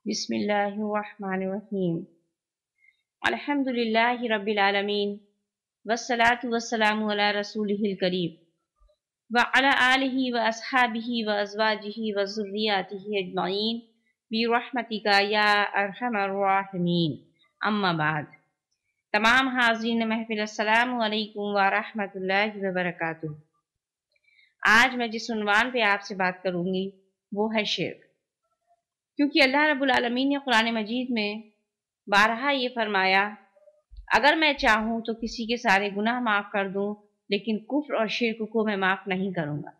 बिस्मिल्लाहिर्रहमानिर्रहीम। अल्हम्दुलिल्लाहि रब्बिल आलमीन वस्सलातु वस्सलामु अला रसूलिहिल करीम व अला आलिहि व अस्हाबिहि व अज़वाजिहि व ज़ुर्रिय्यातिहि अजमईन बिरहमतिका या अरहमर राहिमीन। अम्मा बाद। तमाम हाज़रीन महफ़िल अस्सलामु अलैकुम व रहमतुल्लाहि व बरकातुहू। आज मैं जिस उन्वान पे आपसे बात करूँगी वो है शिर्क। क्योंकि अल्लाह रब्बुल आलमीन ने कुरान मजीद में बारहा ये फरमाया, अगर मैं चाहूँ तो किसी के सारे गुनाह माफ़ कर दूँ, लेकिन कुफ्र और शिर्क को मैं माफ़ नहीं करूँगा।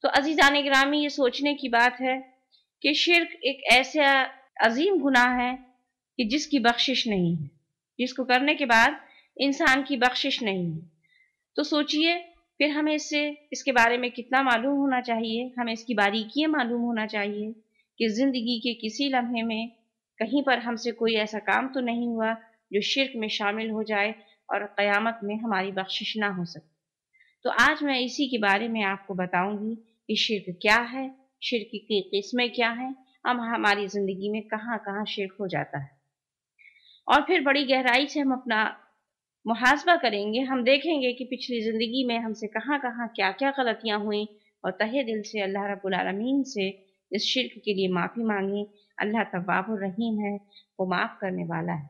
तो अज़ीज़ान गिरामी, ये सोचने की बात है कि शिर्क एक ऐसा अजीम गुनाह है कि जिसकी बख्शिश नहीं है, जिसको करने के बाद इंसान की बख्शिश नहीं है। तो सोचिए फिर हमें इसके बारे में कितना मालूम होना चाहिए, हमें इसकी बारीकियाँ मालूम होना चाहिए कि ज़िंदगी के किसी लम्हे में कहीं पर हमसे कोई ऐसा काम तो नहीं हुआ जो शिर्क में शामिल हो जाए और क़यामत में हमारी बख्शिश ना हो सके। तो आज मैं इसी के बारे में आपको बताऊंगी कि शिर्क क्या है, शिर्क की किस्में क्या हैं, हम हमारी ज़िंदगी में कहाँ कहाँ शिर्क हो जाता है। और फिर बड़ी गहराई से हम अपना मुहासबा करेंगे, हम देखेंगे कि पिछली ज़िंदगी में हमसे कहाँ कहाँ क्या क्या गलतियाँ हुई और तहे दिल से अल्लाह रब्बुल आलमीन से इस शिर्क के लिए माफ़ी मांगी। अल्लाह तव्वाबुर रहीम है, वो माफ़ करने वाला है।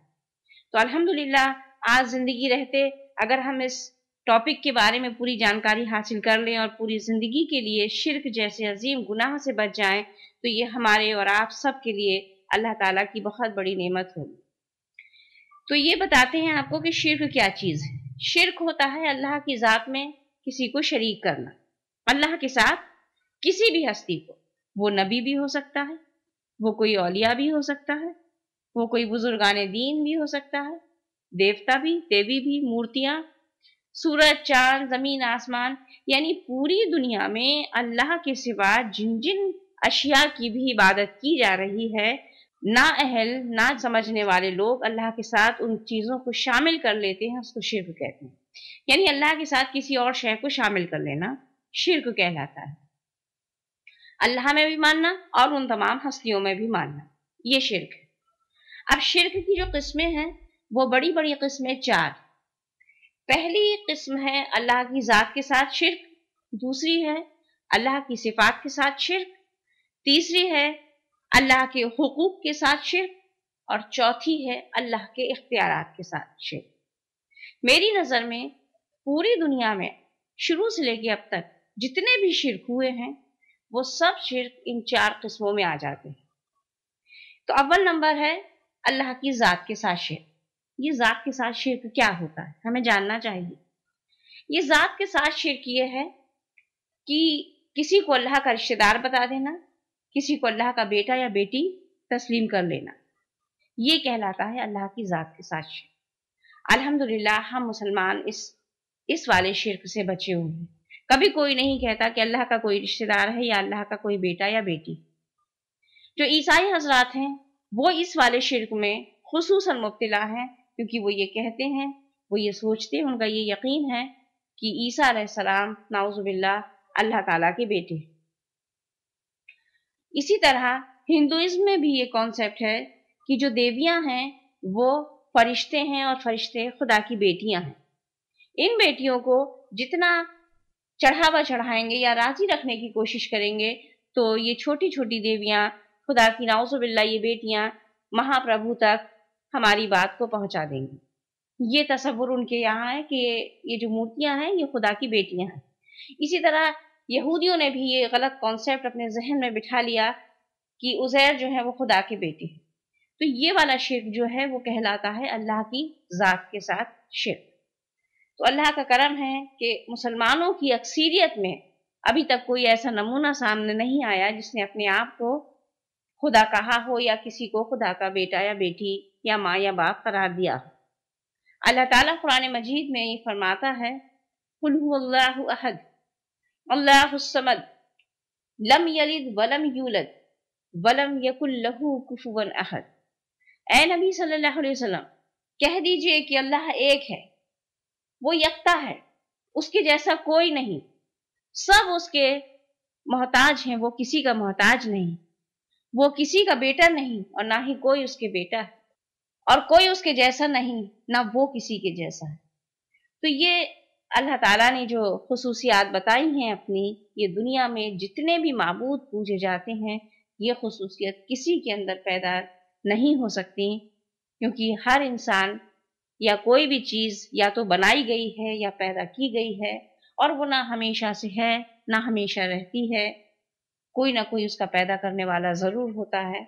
तो अल्हम्दुलिल्लाह, आज ज़िंदगी रहते अगर हम इस टॉपिक के बारे में पूरी जानकारी हासिल कर लें और पूरी ज़िंदगी के लिए शिर्क जैसे अजीम गुनाह से बच जाएं, तो ये हमारे और आप सब के लिए अल्लाह ताला की बहुत बड़ी नेमत होगी। तो ये बताते हैं आपको कि शिर्क क्या चीज़ है। शिर्क होता है अल्लाह की ज़ात में किसी को शरीक करना, अल्लाह के साथ किसी भी हस्ती को। वो नबी भी हो सकता है, वो कोई औलिया भी हो सकता है, वो कोई बुजुर्गाने दीन भी हो सकता है, देवता भी, देवी भी, मूर्तियां, सूरज, चांद, जमीन, आसमान, यानी पूरी दुनिया में अल्लाह के सिवा जिन जिन अशिया की भी इबादत की जा रही है, ना अहल ना समझने वाले लोग अल्लाह के साथ उन चीज़ों को शामिल कर लेते हैं, उसको शिर्क कहते हैं। यानी अल्लाह के साथ किसी और शय को शामिल कर लेना शिर्क कहलाता है। अल्लाह में भी मानना और उन तमाम हस्तियों में भी मानना, ये शिर्क है। अब शिर्क की जो किस्में हैं वो बड़ी बड़ी किस्में चार। पहली किस्म है अल्लाह की ज़ात के साथ शिर्क, दूसरी है अल्लाह की सिफात के साथ शिर्क, तीसरी है अल्लाह के हुकूक के साथ शिर्क, और चौथी है अल्लाह के इख्तियारात के साथ शिर्क। मेरी नज़र में पूरी दुनिया में शुरू से लेकर अब तक जितने भी शिर्क हुए हैं वो सब शिर्क इन चार किस्मों में आ जाते हैं। तो अव्वल नंबर है अल्लाह की ज़ात के साथ शिर्क। ये ज़ात के साथ शिर्क क्या होता है, हमें जानना चाहिए। ये ज़ात के साथ शिर्क ये है कि किसी को अल्लाह का रिश्तेदार बता देना, किसी को अल्लाह का बेटा या बेटी तस्लीम कर लेना, ये कहलाता है अल्लाह की ज़ात के साथ शिर्क। अल्हम्दुलिल्लाह हम मुसलमान इस वाले शिर्क से बचे हुए हैं। कभी कोई नहीं कहता कि अल्लाह का कोई रिश्तेदार है या अल्लाह का कोई बेटा या बेटी। जो ईसाई हजरात हैं वो इस वाले शिर्क में खुसूसन मुब्तला हैं, क्योंकि वो ये कहते हैं, वो ये सोचते हैं, उनका ये यकीन है कि ईसा अलैहिस्सलाम नाउज़ुबिल्लाह अल्लाह ताला के बेटे। इसी तरह हिंदुइज्म में भी ये कॉन्सेप्ट है कि जो देवियां हैं वो फरिश्ते हैं और फरिश्ते खुदा की बेटियां हैं। इन बेटियों को जितना चढ़ावा चढ़ाएंगे या राजी रखने की कोशिश करेंगे तो ये छोटी छोटी देवियां, खुदा की नाउज़ुबिल्लाह ये बेटियां महाप्रभु तक हमारी बात को पहुंचा देंगी। ये तसव्वुर उनके यहाँ है कि ये जो मूर्तियां हैं ये खुदा की बेटियां हैं। इसी तरह यहूदियों ने भी ये गलत कॉन्सेप्ट अपने जहन में बिठा लिया कि उज़ैर जो है वो खुदा के बेटे हैं। तो ये वाला शिर्क जो है वो कहलाता है अल्लाह की ज़ात के साथ शिर्क। तो अल्लाह का करम है कि मुसलमानों की अक्सरियत में अभी तक कोई ऐसा नमूना सामने नहीं आया जिसने अपने आप को खुदा कहा हो या किसी को खुदा का बेटा या बेटी या माँ या बाप करार दिया हो। अल्लाह ताला कुरान मजीद में ये फरमाता है, कुल हुवल्लाहु अहद अल्लाहुस समद लम यलिद वलम यूलद वलम यकुल लहू कुफुवन अहद। ऐ नबी सल्लल्लाहु अलैहि वसल्लम, कह दीजिए कि अल्लाह एक है, वो यकता है, उसके जैसा कोई नहीं, सब उसके मोहताज हैं, वो किसी का मोहताज नहीं। वो किसी का बेटा नहीं और ना ही कोई उसके बेटा है, और कोई उसके जैसा नहीं, ना वो किसी के जैसा है। तो ये अल्लाह ताला ने जो खुसूसियात बताई हैं अपनी, ये दुनिया में जितने भी माबूद पूजे जाते हैं, ये खुसूसियत किसी के अंदर पैदा नहीं हो सकती, क्योंकि हर इंसान या कोई भी चीज़ या तो बनाई गई है या पैदा की गई है, और वो ना हमेशा से है ना हमेशा रहती है, कोई ना कोई उसका पैदा करने वाला ज़रूर होता है।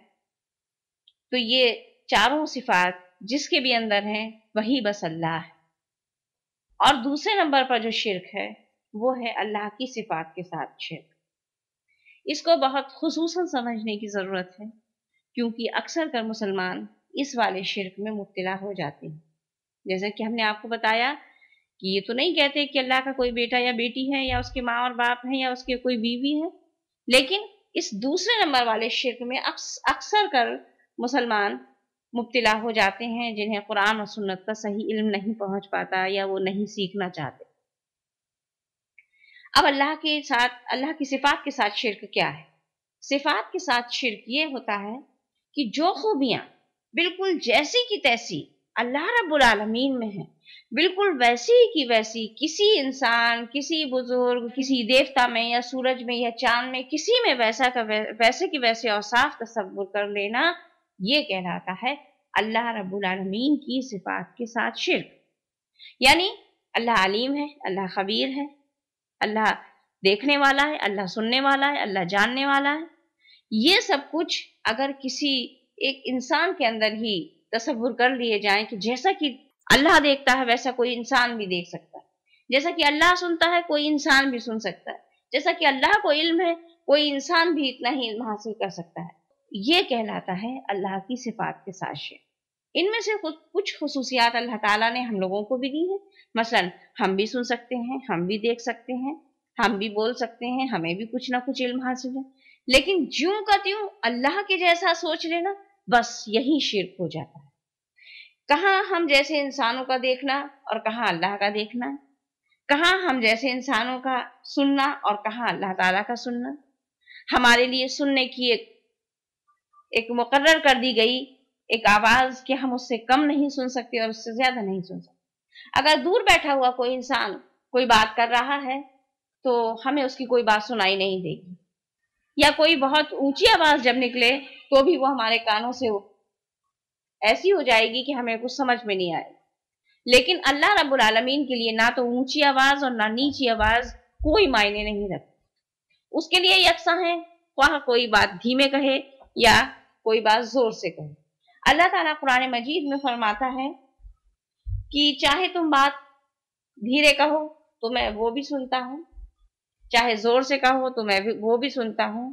तो ये चारों सिफात जिसके भी अंदर हैं वही बस अल्लाह है। और दूसरे नंबर पर जो शिर्क है वो है अल्लाह की सिफात के साथ शिर्क। इसको बहुत खुसूसन समझने की ज़रूरत है, क्योंकि अक्सर कर मुसलमान इस वाले शिर्क में मुब्तला हो जाते हैं। जैसे कि हमने आपको बताया कि ये तो नहीं कहते कि अल्लाह का कोई बेटा या बेटी है, या उसके माँ और बाप हैं, या उसके कोई बीवी है, लेकिन इस दूसरे नंबर वाले शिर्क में अक्सर कर मुसलमान मुब्तला हो जाते हैं, जिन्हें कुरान और सुन्नत का सही इल्म नहीं पहुंच पाता या वो नहीं सीखना चाहते। अब अल्लाह के साथ, अल्लाह की सिफात के साथ शिर्क क्या है? सिफात के साथ शिर्क ये होता है कि जो खूबियां बिल्कुल जैसी की तैसी अल्लाह रब्बुल आलमीन में है, बिल्कुल वैसी की वैसी किसी इंसान, किसी बुजुर्ग, किसी देवता में या सूरज में या चांद में, किसी में वैसे की वैसे औसाफ तसव्वुर कर लेना, ये कहलाता है अल्लाह रब्बुल आलमीन की सिफात के साथ शिर्क। यानी अल्लाह अलीम है, अल्लाह खबीर है, अल्लाह देखने वाला है, अल्लाह सुनने वाला है, अल्लाह जानने वाला है। ये सब कुछ अगर किसी एक इंसान के अंदर ही तसव्वुर कर लिए जाएं कि जैसा कि अल्लाह देखता है वैसा कोई इंसान भी देख सकता है, जैसा कि अल्लाह सुनता है कोई इंसान भी सुन सकता है, जैसा कि अल्लाह को इल्म है कोई इंसान भी इतना ही इल्म हासिल कर सकता है, ये कहलाता है अल्लाह की सिफात के साथ शिर्क। इनमें से कुछ खुसूसियात अल्लाह ताला ने हम लोगों को भी दी है। मसलन हम भी सुन सकते हैं, हम भी देख सकते हैं, हम भी बोल सकते हैं, हमें भी कुछ ना कुछ इल्म हासिल है, लेकिन ज्यों का त्यों अल्लाह के जैसा सोच लेना, बस यही शिर्क हो जाता है। कहाँ हम जैसे इंसानों का देखना और कहाँ अल्लाह का देखना, कहाँ हम जैसे इंसानों का सुनना और कहाँ अल्लाह ताला का सुनना। हमारे लिए सुनने की एक मुकर्रर कर दी गई एक आवाज कि हम उससे कम नहीं सुन सकते और उससे ज्यादा नहीं सुन सकते। अगर दूर बैठा हुआ कोई इंसान कोई बात कर रहा है तो हमें उसकी कोई बात सुनाई नहीं देगी, या कोई बहुत ऊंची आवाज जब निकले तो भी वो हमारे कानों से ऐसी हो जाएगी कि हमें कुछ समझ में नहीं आएगा। लेकिन अल्लाह रब्बुल आलमीन के लिए ना तो ऊंची आवाज और ना नीची आवाज कोई मायने नहीं रखती, उसके लिए यकसा है, वहां कोई बात धीमे कहे या कोई बात जोर से कहे। अल्लाह ताला कुरान मजीद में फरमाता है कि चाहे तुम बात धीरे कहो तो मैं वो भी सुनता हूँ, चाहे जोर से कहो तो मैं भी वो भी सुनता हूँ,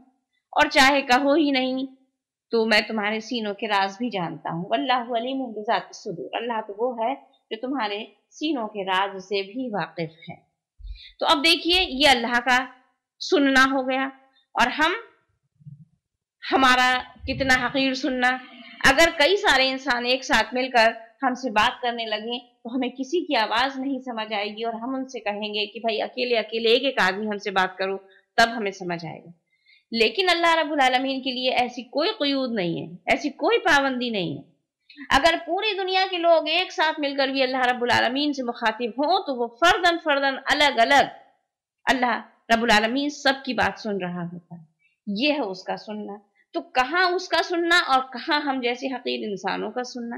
और चाहे कहो ही नहीं तो मैं तुम्हारे सीनों के राज भी जानता हूँ। वल्लाहु अलीमुम बिज़ाति सुदूर, अल्लाह तो वो है जो तुम्हारे सीनों के राज से भी वाकिफ है। तो अब देखिए, ये अल्लाह का सुनना हो गया, और हमारा कितना हकीर सुनना। अगर कई सारे इंसान एक साथ मिलकर हमसे बात करने लगे तो हमें किसी की आवाज नहीं समझ आएगी, और हम उनसे कहेंगे कि भाई अकेले अकेले एक एक आदमी हमसे बात करो, तब हमें समझ आएगा। लेकिन अल्लाह रब्बुल आलमीन के लिए ऐसी कोई क़ुयूद नहीं है, ऐसी कोई पाबंदी नहीं है। अगर पूरी दुनिया के लोग एक साथ मिलकर भी अल्लाह रब्बुल आलमीन से मुखातिब हों तो वो फर्दन फर्दन अलग अलग अल्लाह रब्बुल आलमीन सबकी बात सुन रहा होता है। ये है उसका सुनना। तो कहाँ उसका सुनना और कहाँ हम जैसे हकीर इंसानों का सुनना।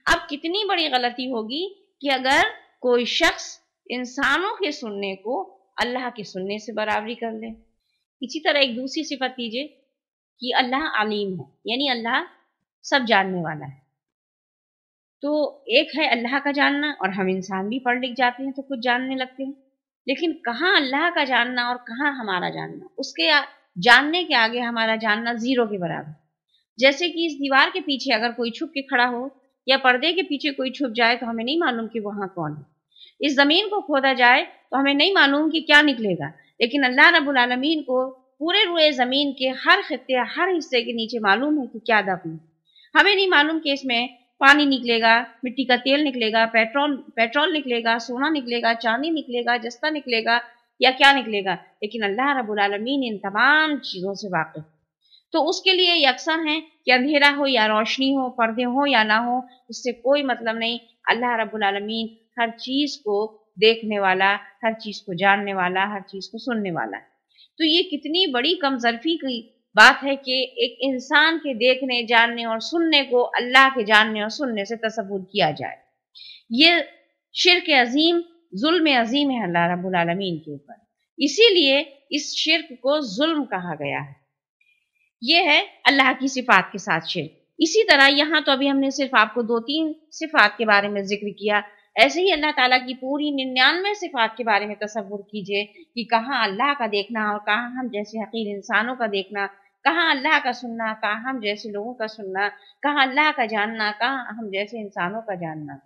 अब कितनी बड़ी गलती होगी कि अगर कोई शख्स इंसानों के सुनने को अल्लाह के सुनने से बराबरी कर ले। इसी तरह एक दूसरी सिफत कीजिए कि अल्लाह अलीम है, यानी अल्लाह सब जानने वाला है। तो एक है अल्लाह का जानना, और हम इंसान भी पढ़ लिख जाते हैं तो कुछ जानने लगते हैं, लेकिन कहाँ अल्लाह का जानना और कहाँ हमारा जानना। उसके जानने के आगे हमारा जानना जीरो के बराबर। जैसे कि इस दीवार के पीछे अगर कोई छुप के खड़ा हो या पर्दे के पीछे कोई छुप जाए तो हमें नहीं मालूम कि वहां कौन है। इस जमीन को खोदा जाए तो हमें नहीं मालूम कि क्या निकलेगा, लेकिन अल्लाह रब्बुल आलमीन को पूरे रुए जमीन के हर खित्ते हर हिस्से के नीचे मालूम है कि क्या दफन है। हमें नहीं मालूम कि इसमें पानी निकलेगा, मिट्टी का तेल निकलेगा, पेट्रोल निकलेगा, सोना निकलेगा, चांदी निकलेगा, जस्ता निकलेगा या क्या निकलेगा, लेकिन अल्लाह रब्बुल आलमीन इन तमाम चीजों से वाकिफ। تو اس کے لیے یکساں ہے کہ اندھیرا ہو یا روشنی ہو، پردے ہو یا نہ ہو، اس سے کوئی مطلب نہیں۔ اللہ رب العالمین ہر چیز کو دیکھنے والا، ہر چیز کو جاننے والا، ہر چیز کو سننے والا ہے۔ تو یہ کتنی بڑی کمظرفی کی بات ہے کہ ایک انسان کے دیکھنے، جاننے اور سننے کو اللہ کے جاننے اور سننے سے تصور کیا جائے۔ یہ شرک عظیم، ظلم عظیم ہے اللہ رب العالمین کے اوپر، اسی لیے اس شرک کو ظلم کہا گیا ہے۔ یہ ہے اللہ کی صفات کے ساتھ شرک۔ اسی طرح یہاں تو ابھی ہم نے صرف آپ کو 2-3 صفات کے بارے میں ذکر کیا، ایسے ہی اللہ تعالیٰ کی پوری 99 صفات کے بارے میں تصور کیجئے کہ کہاں اللہ کا دیکھنا اور کہاں ہم جیسے حقیر انسانوں کا دیکھنا، کہاں اللہ کا سننا، کہاں ہم جیسے لوگوں کا سننا، کہاں اللہ کا جاننا، کہاں ہم جیسے انسانوں کا جاننا۔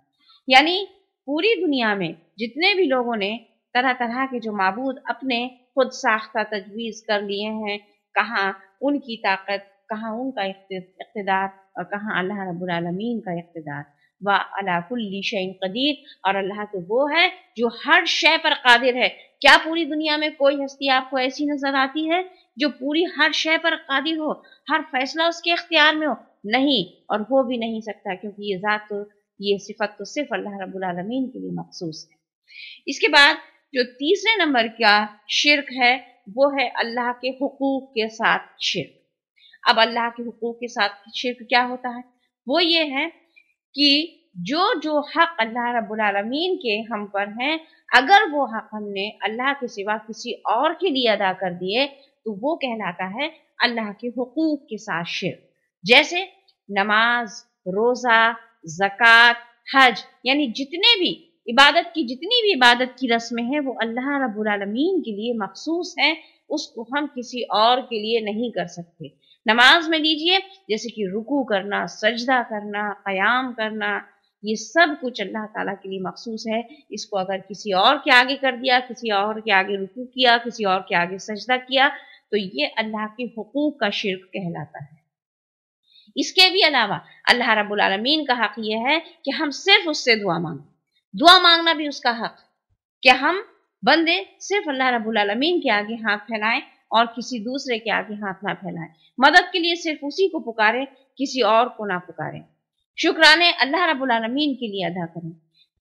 یعنی پوری دنیا میں جتنے بھی لوگوں نے طرح طرح کے جو معبود اپنے خود ساختہ تجویز کر لیے ہیں، کہاں ان کی طاقت، کہاں ان کا اقتدار اور کہاں اللہ رب العالمین کا اقتدار۔ وَعَلَىٰ كُلِّ شَيْءٍ قَدِيرٌ، اور اللہ تو وہ ہے جو ہر شے پر قادر ہے۔ کیا پوری دنیا میں کوئی ہستی آپ کو ایسی نظر آتی ہے جو پوری ہر شے پر قادر ہو، ہر فیصلہ اس کے اختیار میں ہو؟ نہیں، اور ہو بھی نہیں سکتا، کیونکہ یہ ذات تو، یہ صفت تو صرف اللہ رب العالمین کے لیے مخصوص ہے۔ اس کے بعد جو تیسرے نمبر کا شرک ہے وہ ہے اللہ کے حقوق کے ساتھ شرک۔ اب اللہ کے حقوق کے ساتھ شرک کیا ہوتا ہے؟ وہ یہ ہے کہ جو حق اللہ رب العالمین کے ہم پر ہیں، اگر وہ حق ہم نے اللہ کے سوا کسی اور کے لیے ادا کر دیے تو وہ کہلاتا ہے اللہ کے حقوق کے ساتھ شرک۔ جیسے نماز، روزہ، زکوٰۃ، حج، یعنی جتنے بھی عبادت کی رسمیں ہیں وہ اللہ رب العالمین کے لیے مخصوص ہیں، اس کو ہم کسی اور کے لیے نہیں کر سکتے۔ نماز میں لیجئے، جیسے کہ رکوع کرنا، سجدہ کرنا، قیام کرنا، یہ سب کچھ اللہ تعالیٰ کے لیے مخصوص ہے۔ اس کو اگر کسی اور کے آگے کر دیا، کسی اور کے آگے رکوع کیا، کسی اور کے آگے سجدہ کیا، تو یہ اللہ کے حقوق کا شرک کہلاتا ہے۔ اس کے بھی علاوہ اللہ رب العالمین کا حق یہ ہے کہ ہم صرف اس سے دعا مانگیں۔ دعا مانگنا بھی اس کا حق، کہ ہم بندے صرف اللہ رب العالمین کے آگے ہاتھ پھیلائیں اور کسی دوسرے کے آگے ہاتھ نہ پھیلائیں۔ مدد کے لیے صرف اسی کو پکاریں، کسی اور کو نہ پکاریں۔ شکرانے اللہ رب العالمین کے لیے ادا کریں۔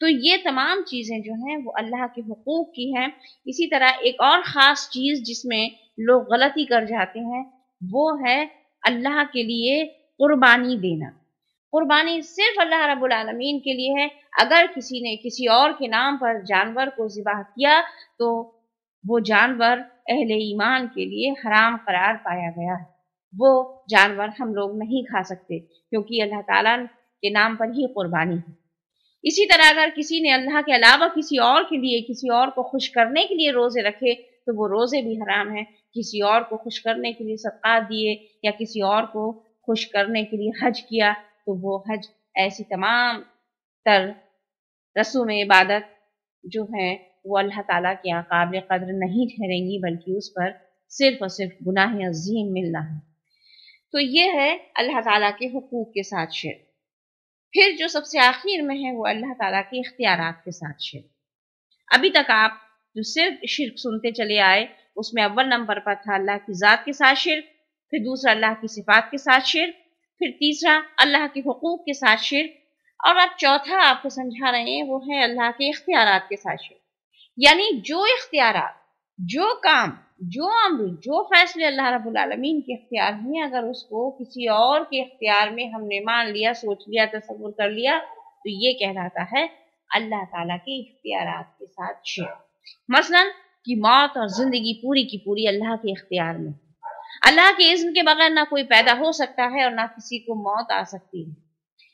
تو یہ تمام چیزیں جو ہیں وہ اللہ کے حقوق کی ہیں۔ اسی طرح ایک اور خاص چیز جس میں لوگ غلطی کر جاتے ہیں وہ ہے اللہ کے لیے قربانی دینا۔ قربانی صرف اللہ رب العالمین کے لیے ہے۔ اگر کسی نے کسی اور کے نام پر جانور کو ذبح کیا تو وہ جانور اہل ایمان کے لیے حرام قرار پایا گیا ہے۔ وہ جانور ہم لوگ نہیں کھا سکتے کیونکہ اللہ تعالیٰ کے نام پر ہی قربانی ہے۔ اسی طرح اگر کسی نے اللہ کے علاوہ کسی اور کے لیے، کسی اور کو خوش کرنے کے لیے روزے رکھے تو وہ روزے بھی حرام ہیں۔ کسی اور کو خوش کرنے کے لیے صدقات دیے یا کسی اور کو خوش کرنے کے لیے حج کیا تو وہ حج، ایسی تمام تر رسوم عبادت جو ہیں وہ اللہ تعالیٰ کے یہاں قابل قدر نہیں ٹھہریں گی، بلکہ اس پر صرف اور صرف گناہ عظیم ملنا ہے۔ تو یہ ہے اللہ تعالیٰ کے حقوق کے ساتھ شرک۔ پھر جو سب سے آخر میں ہے وہ اللہ تعالیٰ کے اختیارات کے ساتھ شرک۔ ابھی تک آپ جو صرف شرک سنتے چلے آئے اس میں اول نمبر پر تھا اللہ کی ذات کے ساتھ شرک، پھر دوسرا اللہ کی صفات کے ساتھ شرک، پھر تیسرا اللہ کے حقوق کے ساتھ شرک، اور اب چوتھا آپ کو سمجھا رہے ہیں وہ ہے اللہ کے اختیارات کے ساتھ شرک۔ یعنی جو اختیارات، جو کام، جو امر، جو فیصلے اللہ رب العالمین کے اختیار ہیں، اگر اس کو کسی اور کے اختیار میں ہم نے مان لیا، سوچ لیا، تصور کر لیا تو یہ کہلاتا ہے اللہ تعالیٰ کے اختیارات کے ساتھ شرک۔ مثلا کہ موت اور زندگی پوری کی پوری اللہ کے اختیار میں، اللہ کے اذن کے بغیر نہ کوئی پیدا ہو سکتا ہے اور نہ کسی کو موت آ سکتی ہے۔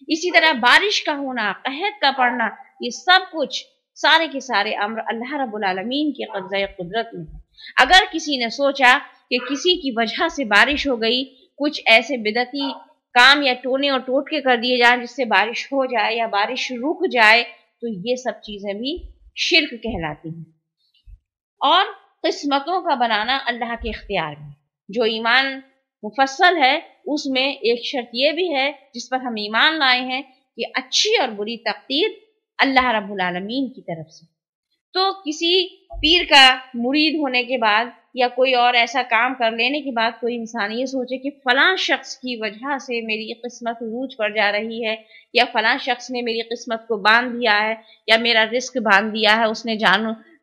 اسی طرح بارش کا ہونا، قحط کا پڑنا، یہ سب کچھ سارے کے سارے امر اللہ رب العالمین کے قبضہ قدرت میں ہے۔ اگر کسی نے سوچا کہ کسی کی وجہ سے بارش ہو گئی، کچھ ایسے بدعتی کام یا ٹونے اور ٹوٹکے کر دیے جائیں جس سے بارش ہو جائے یا بارش رک جائے، تو یہ سب چیزیں بھی شرک کہلاتی ہیں۔ اور قسمتوں کا بنانا اللہ کے اختیار میں، جو ایمان مفصل ہے اس میں ایک شرط یہ بھی ہے جس پر ہم ایمان لائے ہیں کہ اچھی اور بری تقدیر اللہ رب العالمین کی طرف سے۔ تو کسی پیر کا مرید ہونے کے بعد یا کوئی اور ایسا کام کر لینے کے بعد کوئی انسان یہ سوچے کہ فلاں شخص کی وجہ سے میری قسمت عروج پر جا رہی ہے، یا فلاں شخص نے میری قسمت کو باندھ دیا ہے، یا میرا رزق باندھ دیا ہے اس نے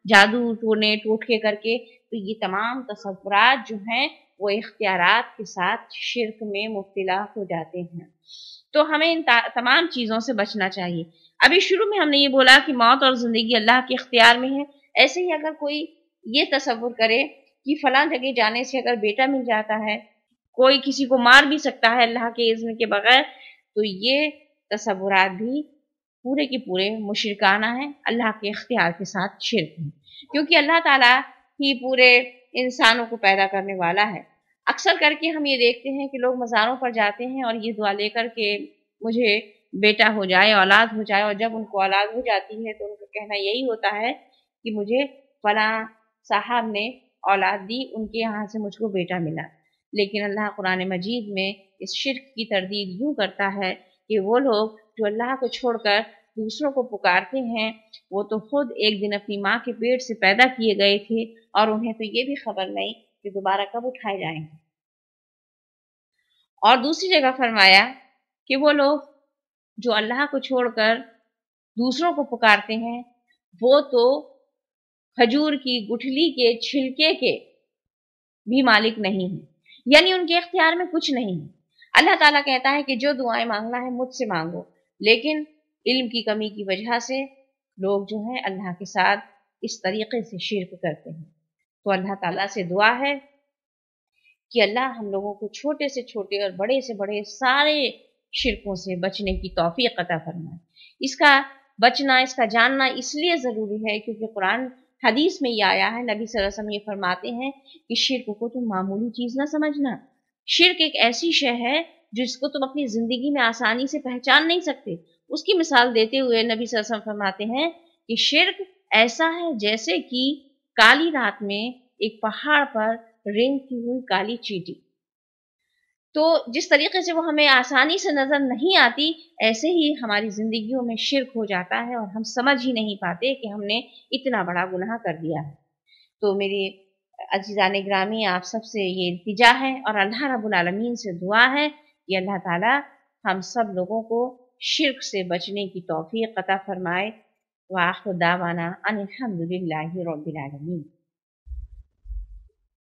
جادو ٹونے ٹوٹکے کر کے، تو یہ تمام تصورات جو ہیں وہ اختیارات کے ساتھ شرک میں مبتلا ہو جاتے ہیں۔ تو ہمیں ان تمام چیزوں سے بچنا چاہیے۔ ابھی شروع میں ہم نے یہ بولا کہ موت اور زندگی اللہ کے اختیار میں ہے، ایسے ہی اگر کوئی یہ تصور کرے کہ فلاں جگہ جانے سے اگر بیٹا مل جاتا ہے، کوئی کسی کو مار بھی سکتا ہے اللہ کے اذن کے بغیر، تو یہ تصورات بھی پورے کے پورے مشرکانہ ہیں، اللہ کے اختیار کے ساتھ شرک ہیں، کیونکہ اللہ تعالیٰ ہی پورے انسانوں کو پیدا کرنے والا ہے۔ اکثر کر کے ہم یہ دیکھتے ہیں کہ لوگ مزاروں پر جاتے ہیں اور یہ دعا لے کر کے مجھے بیٹا ہو جائے، اولاد ہو جائے، اور جب ان کو اولاد ہو جاتی ہے تو ان کا کہنا یہی ہوتا ہے کہ مجھے فلاں صاحب نے اولاد دی، ان کے یہاں سے مجھ کو بیٹا ملا۔ لیکن اللہ قرآن مجید میں اس شرک کی تردید یوں کرتا ہے کہ وہ لوگ جو اللہ کو چھوڑ کر دوسروں کو پکارتے ہیں، وہ تو خود ایک دن اپنی ماں کے پیٹ سے پیدا کیے گئے تھے اور انہیں تو یہ بھی خبر نہیں کہ دوبارہ کب اٹھائے جائیں گے۔ اور دوسری جگہ فرمایا کہ وہ لوگ جو اللہ کو چھوڑ کر دوسروں کو پکارتے ہیں، وہ تو کھجور کی گٹھلی کے چھلکے کے بھی مالک نہیں ہیں، یعنی ان کے اختیار میں کچھ نہیں ہے۔ اللہ تعالیٰ کہتا ہے کہ جو دعائیں مانگنا ہے مجھ سے مانگو، لیکن علم کی کمی کی وجہ سے لوگ جو ہیں اللہ کے ساتھ اس طریقے سے شرک کرتے ہیں۔ تو اللہ تعالیٰ سے دعا ہے کہ اللہ ہم لوگوں کو چھوٹے سے چھوٹے اور بڑے سے بڑے سارے شرکوں سے بچنے کی توفیق عطا فرمائے۔ اس کا بچنا، اس کا جاننا اس لیے ضروری ہے کیونکہ قرآن حدیث میں یہ آیا ہے، نبی صلی اللہ علیہ وسلم یہ فرماتے ہیں کہ شرک کو تم معمولی چیز نہ سمجھنا۔ شرک ایک ایسی شے ہے جس کو تم اپنی زندگی میں آسانی سے پہچان نہیں سکتے۔ اس کی مثال دیتے ہوئے نبی صلی اللہ علیہ وسلم فرماتے ہیں کہ شرک ایسا ہے جیسے کہ کالی رات میں ایک پہاڑ پر رینگتی ہوئی کالی چیٹی۔ تو جس طریقے سے وہ ہمیں آسانی سے نظر نہیں آتی، ایسے ہی ہماری زندگیوں میں شرک ہو جاتا ہے اور ہم سمجھ ہی نہیں پاتے کہ ہم نے اتنا بڑا گناہ کر دیا ہے۔ تو میری عزیزان گرامی، آپ سب سے یہ التجا ہے اور اللہ رب العالمین سے دعا ہے کہ اللہ تعالی ہم سب لوگوں کو شرک سے بچنے کی توفیق عطا فرمائے۔ وآخر دعوانا ان الحمد للہ رب العالمین۔